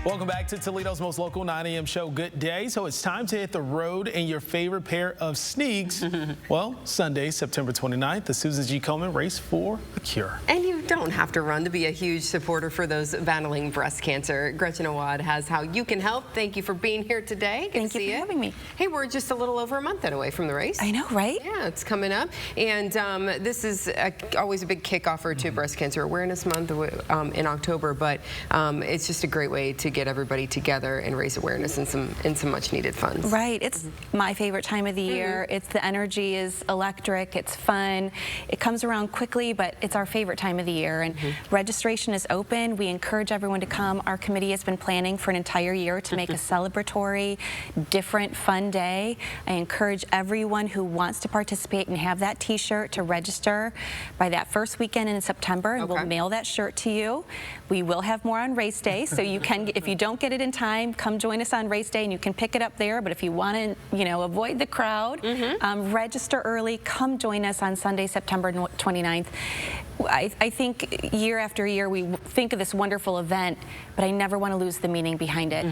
Welcome back to Toledo's most local 9 a.m. show. Good day. So it's time to hit the road in your favorite pair of sneaks. Well, Sunday, September 29th, the Susan G. Komen Race for a Cure. And you don't have to run to be a huge supporter for those battling breast cancer. Gretchen Awad has how you can help. Thank you for being here today. Good Thank you for having me. Hey, we're just a little over a month away from the race. I know, right? Yeah, it's coming up. And this is always a big kickoffer to Breast Cancer Awareness Month in October, but it's just a great way to get everybody together and raise awareness and some much needed funds. Right. It's my favorite time of the year. It's the energy is electric. It's fun. It comes around quickly, but it's our favorite time of the year. And registration is open. We encourage everyone to come. Our committee has been planning for an entire year to make a celebratory, different, fun day. I encourage everyone who wants to participate and have that t-shirt to register by that first weekend in September, and we'll mail that shirt to you. We will have more on race day, so you can, if you don't get it in time, come join us on race day and you can pick it up there. But if you want to, avoid the crowd, register early, come join us on Sunday, September 29th. I think year after year we think of this wonderful event, but I never want to lose the meaning behind it.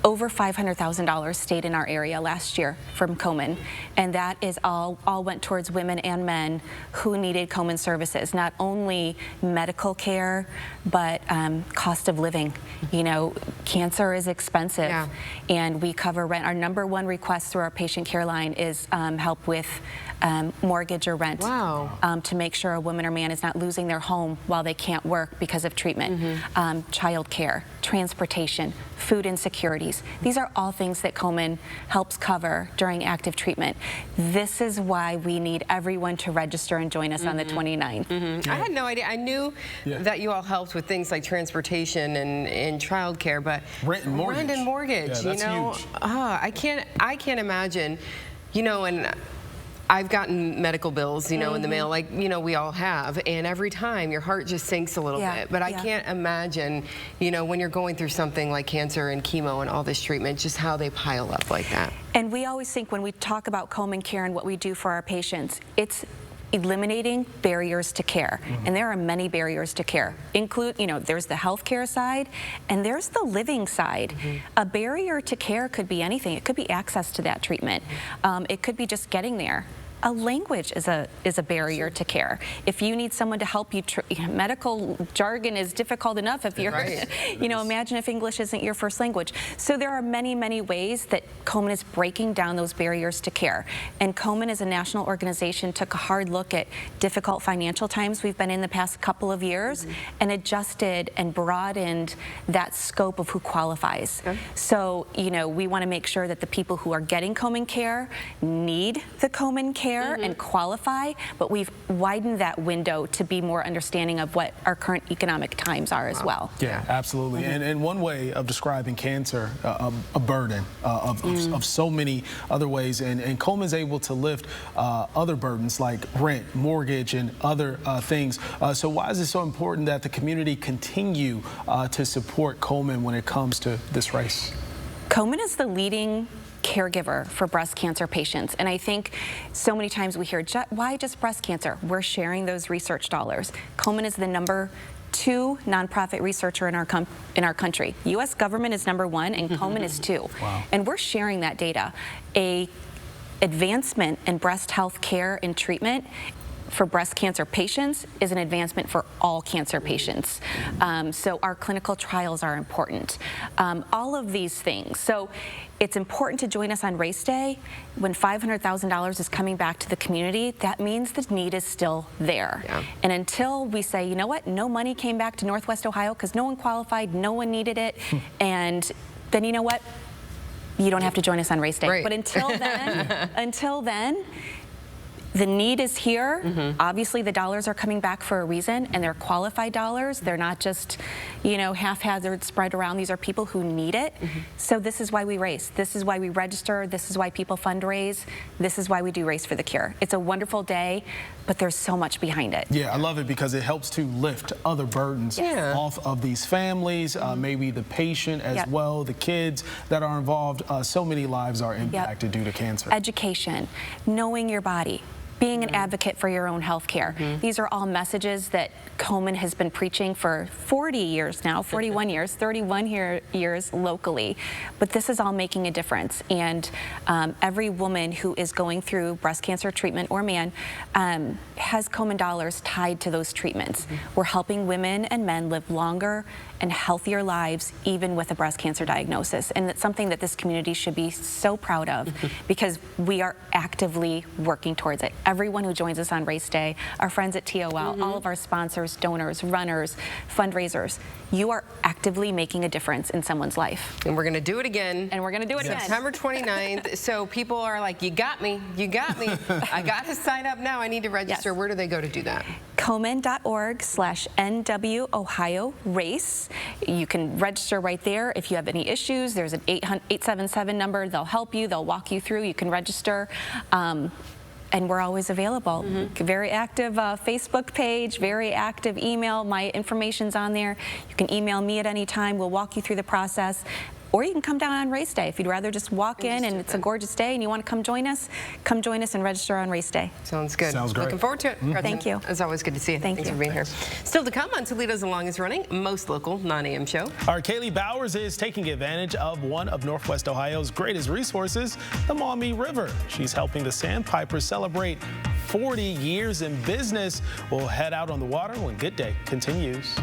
Over $500,000 stayed in our area last year from Komen, and that is all went towards women and men who needed Komen services, not only medical care, but cost of living. Cancer is expensive, and we cover rent. Our #1 request through our patient care line is help with mortgage or rent, to make sure a woman or man is not losing their home while they can't work because of treatment. Child care, transportation, food insecurities. These are all things that Komen helps cover during active treatment. This is why we need everyone to register and join us on the 29th. I had no idea. I knew that you all helped with things like transportation and child care, but rent and mortgage. Yeah, that's huge. I can't imagine, and I've gotten medical bills, in the mail, like, we all have, and every time your heart just sinks a little bit. But I can't imagine, when you're going through something like cancer and chemo and all this treatment, just how they pile up like that. And we always think when we talk about Komen Care and what we do for our patients, it's eliminating barriers to care. And there are many barriers to care. There's the healthcare side and there's the living side. A barrier to care could be anything. It could be access to that treatment. It could be just getting there. A language is a barrier to care. If you need someone to help you, medical jargon is difficult enough if you're, imagine if English isn't your first language. So there are many, many ways that Komen is breaking down those barriers to care. And Komen as a national organization took a hard look at difficult financial times we've been in the past couple of years and adjusted and broadened that scope of who qualifies. So, we want to make sure that the people who are getting Komen Care need the Komen Care and qualify, but we've widened that window to be more understanding of what our current economic times are as well. Yeah, absolutely. And one way of describing cancer, a burden of so many other ways, and Komen's able to lift other burdens like rent, mortgage, and other things. So why is it so important that the community continue to support Komen when it comes to this race? Komen is the leading caregiver for breast cancer patients, and I think so many times we hear, why just breast cancer? We're sharing those research dollars. Komen is the #2 nonprofit researcher in our country. U.S. government is #1 and Komen is 2. And we're sharing that data. A advancement in breast health care and treatment for breast cancer patients is an advancement for all cancer patients. So our clinical trials are important. All of these things. So it's important to join us on race day. When $500,000 is coming back to the community, that means the need is still there. And until we say, you know what, no money came back to Northwest Ohio because no one qualified, no one needed it, and then you know what, you don't have to join us on race day. But until then, the need is here. Obviously, the dollars are coming back for a reason, and they're qualified dollars. They're not just, haphazard spread around. These are people who need it. So this is why we race. This is why we register. This is why people fundraise. This is why we do Race for the Cure. It's a wonderful day, but there's so much behind it. Yeah, I love it because it helps to lift other burdens off of these families, maybe the patient as well, the kids that are involved. So many lives are impacted due to cancer. Education, knowing your body. being an advocate for your own health care. These are all messages that Komen has been preaching for 40 years now, 41 years, 31 years locally. But this is all making a difference. And every woman who is going through breast cancer treatment, or man, has Komen dollars tied to those treatments. We're helping women and men live longer and healthier lives, even with a breast cancer diagnosis. And it's something that this community should be so proud of, because we are actively working towards it. Everyone who joins us on race day, our friends at TOL, all of our sponsors, donors, runners, fundraisers, you are actively making a difference in someone's life. And we're going to do it again. And we're going to do it again. September 29th. So people are like, you got me. You got me. I got to sign up now. I need to register. Where do they go to do that? Komen.org/NW Ohio Race. You can register right there. If you have any issues, there's an 877 number. They'll help you. They'll walk you through. You can register. And we're always available. Very active Facebook page, very active email. My information's on there. You can email me at any time. We'll walk you through the process. Or you can come down on race day. If you'd rather just walk in and it's a gorgeous day and you want to come join us and register on race day. Sounds good. Sounds great. Looking forward to it. Thank you. It's always good to see you. Thanks for being here. Still to come on Toledo's longest running, most local 9 a.m. show. Our Kaylee Bowers is taking advantage of one of Northwest Ohio's greatest resources, the Maumee River. She's helping the Sandpipers celebrate 40 years in business. We'll head out on the water when Good Day continues.